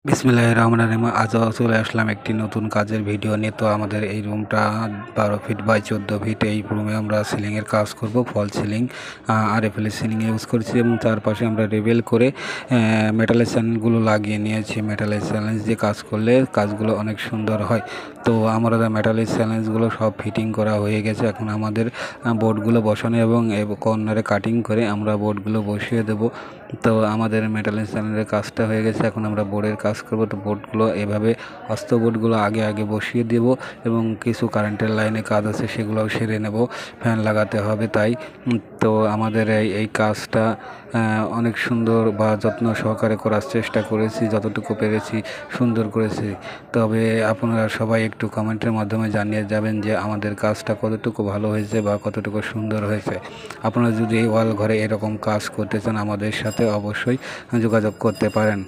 বিসমিল্লাহির রহমানির রহিম। আজও চলে আসলাম একটি নতুন কাজের ভিডিও নিয়ে। তো আমাদের এই রুমটা 12 ফিট বাই 14 ফিট। এই রুমে আমরা সিলিংয়ের কাজ করব, ফল সিলিং RFL সিলিং ইউজ করছি এবং চারপাশে আমরা রেবেল করে মেটালের চ্যানেলগুলো লাগিয়ে নিয়েছি। মেটালের চ্যালেঞ্জ দিয়ে কাজ করলে কাজগুলো অনেক সুন্দর হয়। তো আমরা মেটালের চ্যালেঞ্জগুলো সব ফিটিং করা হয়ে গেছে। এখন আমাদের বোর্ডগুলো বসানো এবং কর্নারে কাটিং করে আমরা বোর্ডগুলো বসিয়ে দেব। তো আমাদের মেটালের চ্যানেলের কাজটা হয়ে গেছে। এখন আমরা বোর্ডের কাজ করব। তো বোর্ডগুলো এভাবে অস্ত বোর্ডগুলো আগে বসিয়ে দেব এবং কিছু কারেন্টের লাইনে কাজ আছে সেগুলোও সেরে নেব। ফ্যান লাগাতে হবে তাই। তো আমাদের এই কাজটা অনেক সুন্দর বা যত্ন সহকারে করার চেষ্টা করেছি, যতটুকু পেরেছি সুন্দর করেছি। তবে আপনারা সবাই একটু কমেন্টের মাধ্যমে জানিয়ে যাবেন যে আমাদের কাজটা কতটুকু ভালো হয়েছে বা কতটুকু সুন্দর হয়েছে। আপনারা যদি এই ওয়াল ঘরে এরকম কাজ করতে চান আমাদের সাথে অবশ্যই যোগাযোগ করতে পারেন।